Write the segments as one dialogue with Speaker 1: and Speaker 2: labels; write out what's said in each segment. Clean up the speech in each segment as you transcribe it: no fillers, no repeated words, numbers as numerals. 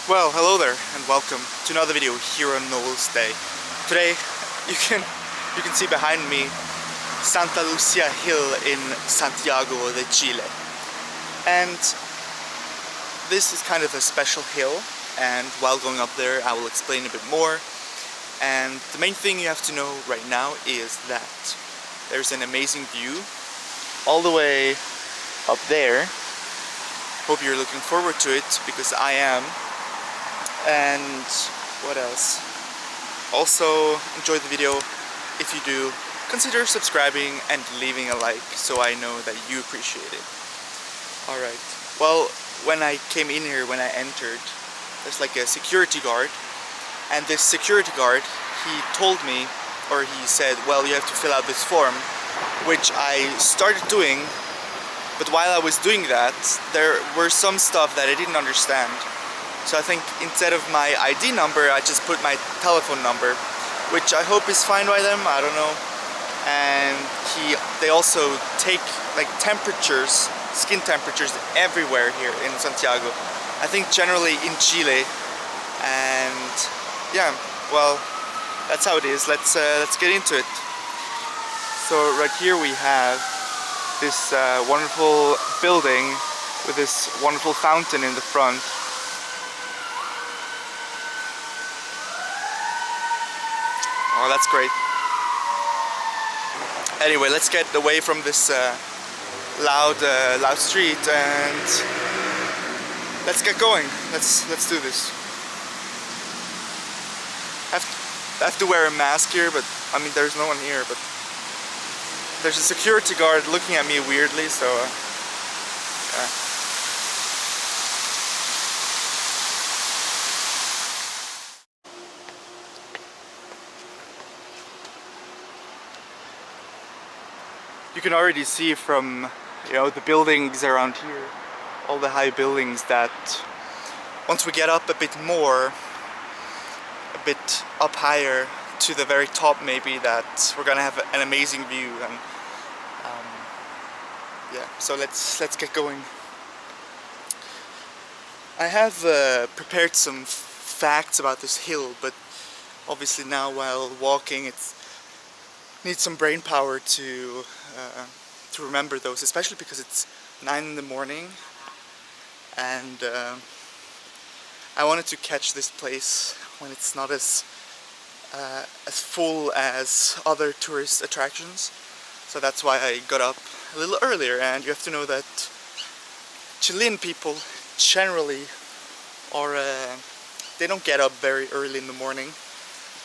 Speaker 1: Well, hello there and welcome to another video here on NoelsDay. Today you can see behind me Santa Lucia Hill in Santiago de Chile. And this is kind of a special hill, and while going up there I will explain a bit more. And the main thing you have to know right now is that there's an amazing view all the way up there. Hope you're looking forward to it, because I am. And what else? Also enjoy the video. If you do, consider subscribing and leaving a like so I know that you appreciate it. Alright, well, when I came in here, when I entered, there's like a security guard, and this security guard, he told me, or he said, well, you have to fill out this form, which I started doing. But while I was doing that, there were some stuff that I didn't understand. So I think instead of my ID number, I just put my telephone number, which I hope is fine by them, I don't know. And they also take like temperatures, skin temperatures everywhere here in Santiago. I think generally in Chile. And yeah, well, that's how it is. Let's get into it. So right here we have this wonderful building with this wonderful fountain in the front. Oh, that's great. Anyway, let's get away from this loud street and let's get going. Let's do this. I have to wear a mask here, but I mean there's no one here, but there's a security guard looking at me weirdly, so yeah. You can already see from, the buildings around here, all the high buildings, that once we get up a bit more, a bit up higher to the very top, maybe, that we're gonna have an amazing view. And yeah, so let's get going. I have prepared some facts about this hill, but obviously now while walking it needs some brain power to remember those, especially because it's 9 in the morning and I wanted to catch this place when it's not as full as other tourist attractions. So that's why I got up a little earlier. And you have to know that Chilean people generally are they don't get up very early in the morning.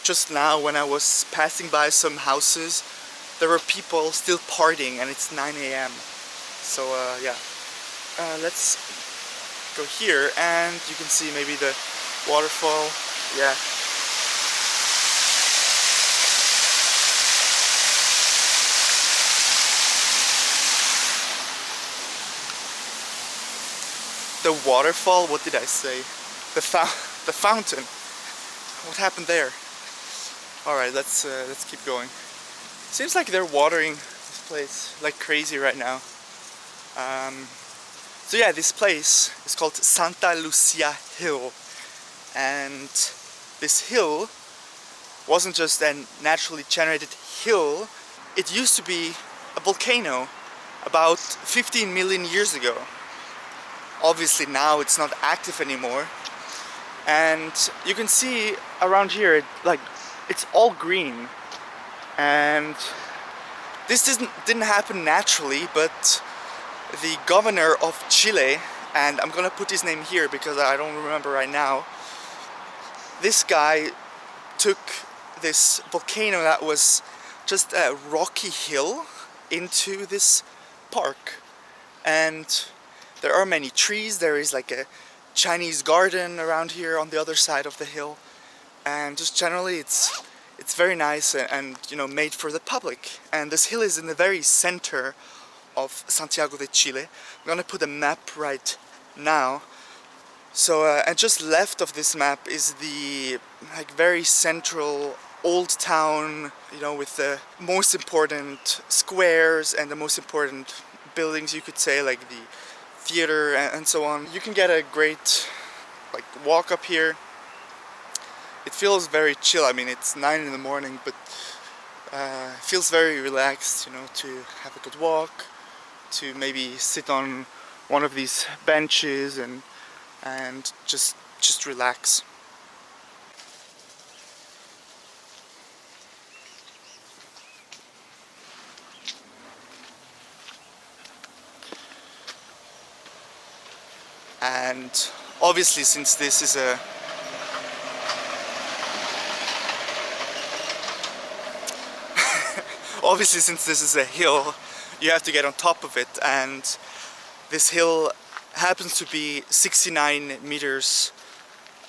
Speaker 1: Just now when I was passing by some houses, there were people still partying and it's 9 AM. So yeah, let's go here and you can see maybe the waterfall. Yeah. The waterfall, what did I say? The fountain. What happened there? Alright, let's keep going. Seems like they're watering this place like crazy right now. So yeah, this place is called Santa Lucia Hill. And this hill wasn't just a naturally generated hill. It used to be a volcano about 15 million years ago. Obviously now it's not active anymore. And you can see around here, like, it's all green. And this didn't happen naturally, but the governor of Chile, and I'm gonna put his name here because I don't remember right now, this guy took this volcano that was just a rocky hill into this park. And there are many trees. There is like a Chinese garden around here on the other side of the hill, and just generally it's very nice and made for the public. And this hill is in the very center of Santiago de Chile. I'm gonna put a map right now. So and just left of this map is the very central old town, with the most important squares and the most important buildings, you could say, like the theater and so on. You can get a great like walk up here. It feels very chill. I mean, it's 9 in the morning, but it feels very relaxed, you know, to have a good walk, to maybe sit on one of these benches and just relax. And obviously, since this is a hill, you have to get on top of it, and this hill happens to be 69 meters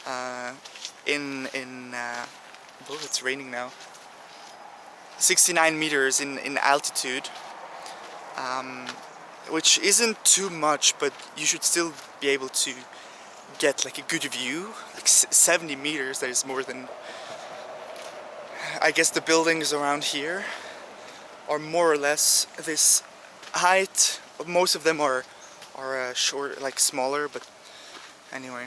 Speaker 1: oh, it's raining now. 69 meters in altitude, which isn't too much, but you should still be able to get like a good view. Like 70 meters, that is more than, I guess, the buildings around here are more or less this height. Most of them are short, like smaller, but anyway.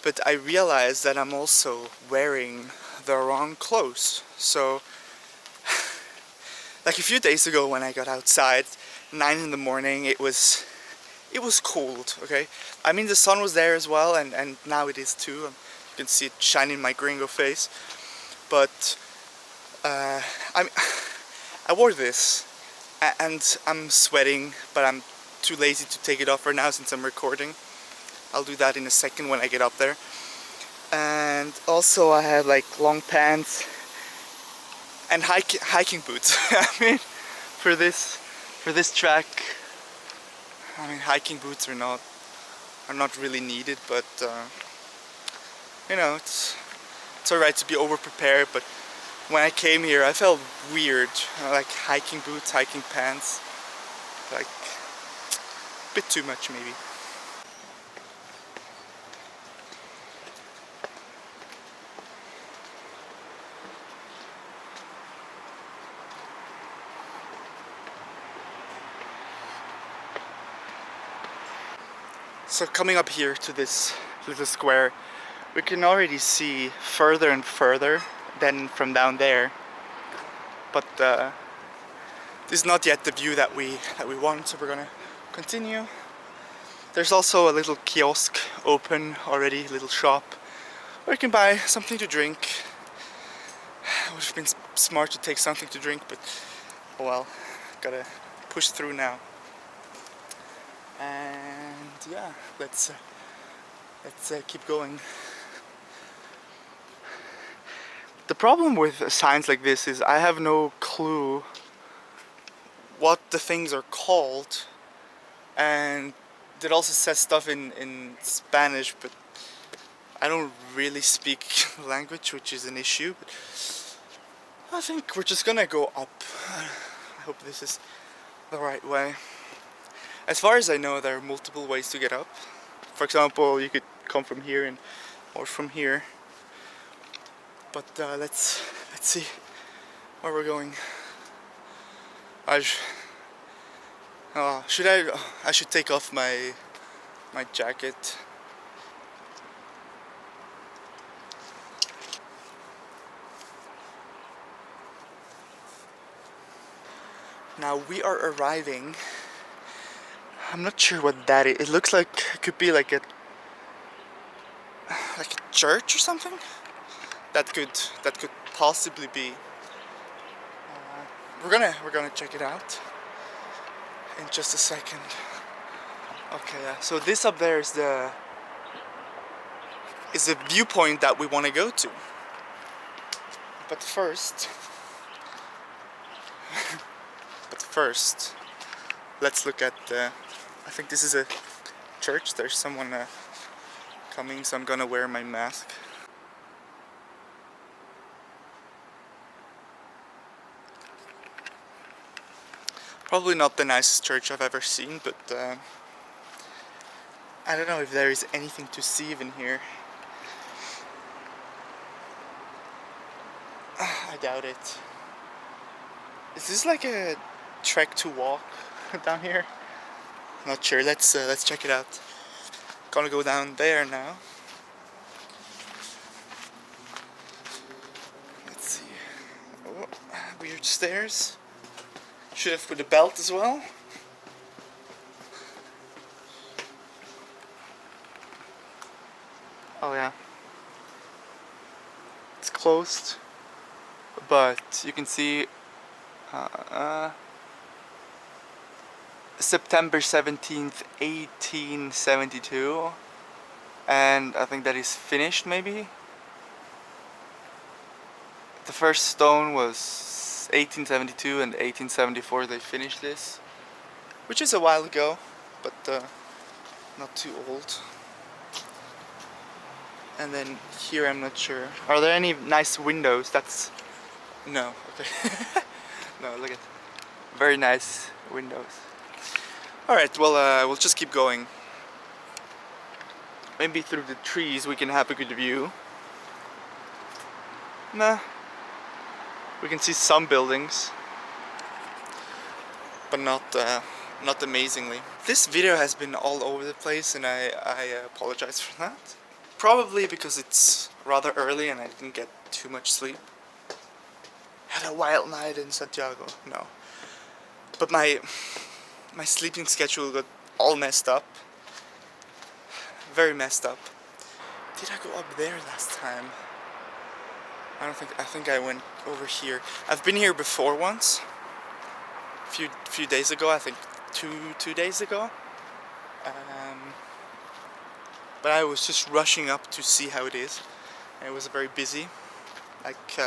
Speaker 1: But I realized that I'm also wearing the wrong clothes. So like a few days ago when I got outside, 9 in the morning, it was cold, okay? I mean, the sun was there as well, and now it is too. You can see it shining in my gringo face. But I wore this, and I'm sweating, but I'm too lazy to take it off right now since I'm recording. I'll do that in a second when I get up there. And also I have like long pants and hiking boots. I mean, for this track, I mean, hiking boots are not really needed, but you know, it's alright to be over prepared. But when I came here, I felt weird, like hiking boots, hiking pants, like a bit too much maybe. So coming up here to this little square, we can already see further and further than from down there. But this is not yet the view that we want, so we're gonna continue. There's also a little kiosk open already, a little shop where you can buy something to drink. It would have been smart to take something to drink, but oh well, gotta push through now. And yeah, let's keep going. The problem with signs like this is I have no clue what the things are called, and it also says stuff in Spanish, but I don't really speak language, which is an issue. But I think we're just gonna go up. I hope this is the right way. As far as I know, there are multiple ways to get up. For example, you could come from here or from here. But let's see where we're going. I should take off my jacket. Now we are arriving. I'm not sure what that is. It looks like it could be like a church or something. That could possibly be. We're gonna check it out in just a second. Okay, yeah. So this up there is the viewpoint that we want to go to. But first, let's look at the. I think this is a church. There's someone coming, so I'm gonna wear my mask. Probably not the nicest church I've ever seen, but I don't know if there is anything to see even here. I doubt it. Is this like a trek to walk down here? Not sure. Let's check it out. Gonna go down there now. Let's see. Oh, weird stairs. Should have put a belt as well. Oh yeah. It's closed, but you can see September 17th, 1872, and I think that is finished maybe. The first stone was 1872 and 1874 they finished this, which is a while ago, but not too old. And then here I'm not sure. Are there any nice windows? That's... no, okay. No, look at... very nice windows. Alright, well we'll just keep going. Maybe through the trees we can have a good view. Nah. We can see some buildings, but not amazingly. This video has been all over the place, and I apologize for that. Probably because it's rather early and I didn't get too much sleep. Had a wild night in Santiago. No, but my sleeping schedule got all messed up. Very messed up. Did I go up there last time? I think I went over here. I've been here before once. Few days ago, I think two days ago. But I was just rushing up to see how it is. And it was very busy. Like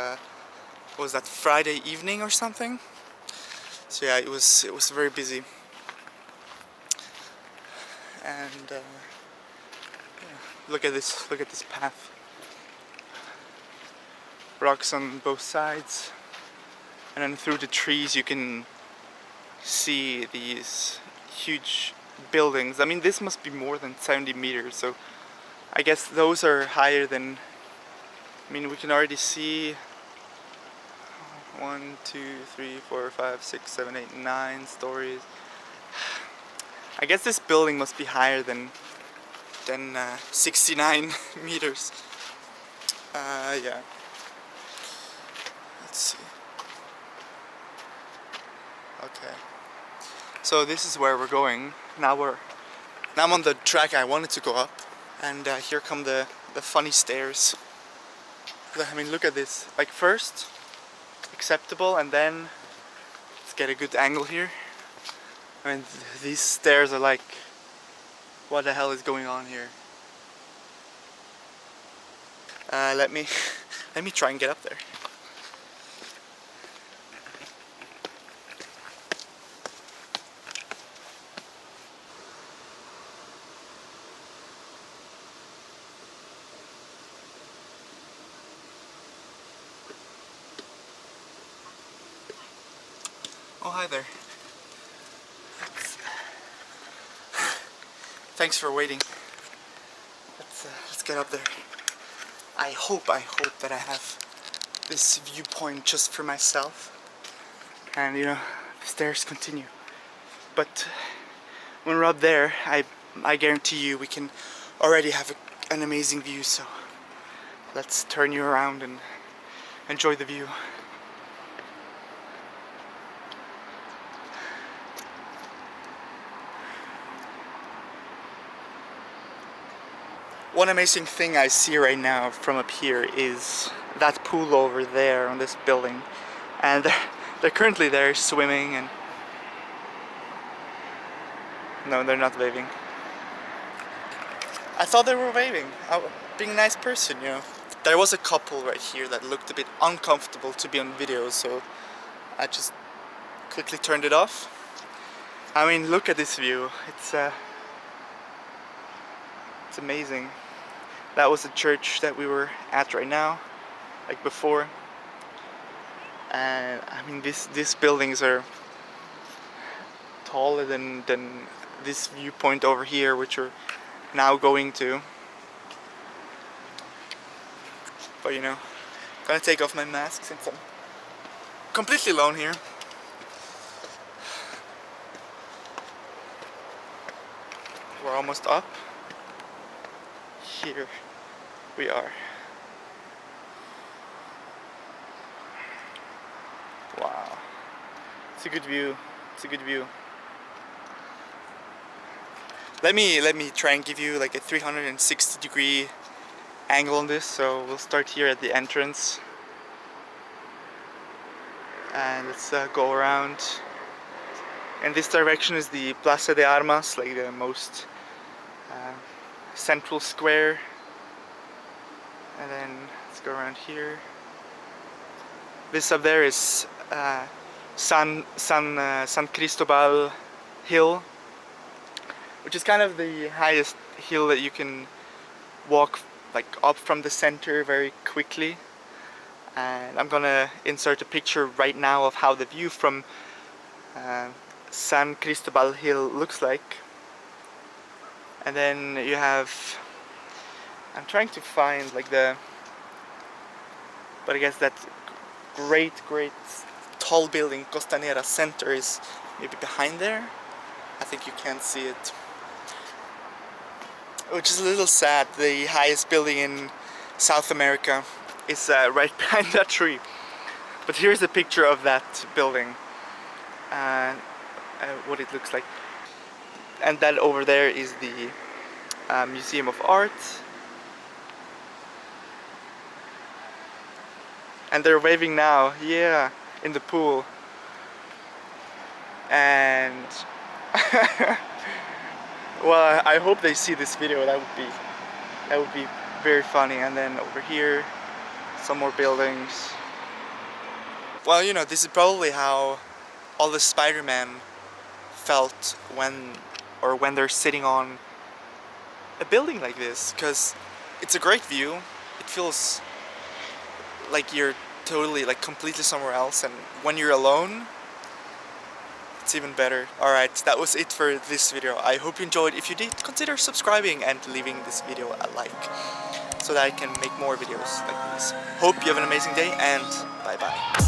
Speaker 1: was that Friday evening or something? So yeah, it was very busy. And yeah. Look at this path. Rocks on both sides, and then through the trees you can see these huge buildings. I mean, this must be more than 70 meters, so I guess those are higher than... I mean, we can already see 1, 2, 3, 4, 5, 6, 7, 8, 9 stories. I guess this building must be higher than 69 meters. Yeah. Let's see. Okay. So this is where we're going. Now I'm on the track I wanted to go up, and here come the funny stairs. I mean, look at this. Like, first acceptable, and then let's get a good angle here. I mean, these stairs are like, what the hell is going on here? Let me try and get up there. Oh, hi there. Thanks for waiting. Let's get up there. I hope that I have this viewpoint just for myself. And you know, the stairs continue. But when we're up there, I guarantee you we can already have an amazing view. So let's turn you around and enjoy the view. One amazing thing I see right now from up here is that pool over there on this building, and they're currently there swimming, and no, they're not waving. I thought they were waving. Being a nice person, you know. There was a couple right here that looked a bit uncomfortable to be on video, so I just quickly turned it off. I mean, look at this view. It's amazing. That was the church that we were at right now, like before. And I mean, these buildings are taller than this viewpoint over here, which we're now going to. But you know, I'm gonna take off my mask since I'm completely alone here. We're almost up. here we are. Wow, it's a good view. It's a good view. Let me try and give you like a 360-degree angle on this. So we'll start here at the entrance, and let's go around. In this direction is the Plaza de Armas, like the most central square. And then let's go around here. This up there is San Cristobal Hill, which is kind of the highest hill that you can walk like up from the center very quickly. And I'm gonna insert a picture right now of how the view from San Cristobal Hill looks like. And then you have, I'm trying to find like but I guess that great tall building Costanera Center is maybe behind there. I think you can't see it, which is a little sad. The highest building in South America is right behind that tree. But here's a picture of that building and what it looks like. And that over there is the Museum of Art. And they're waving now, yeah, in the pool. And well, I hope they see this video. That would be very funny. And then over here, some more buildings. Well, you know, this is probably how all the Spider-Man felt when they're sitting on a building like this, because it's a great view. It feels like you're totally, like, completely somewhere else, and when you're alone, it's even better. Alright, that was it for this video. I hope you enjoyed. If you did, consider subscribing and leaving this video a like, so that I can make more videos like these. Hope you have an amazing day, and bye bye.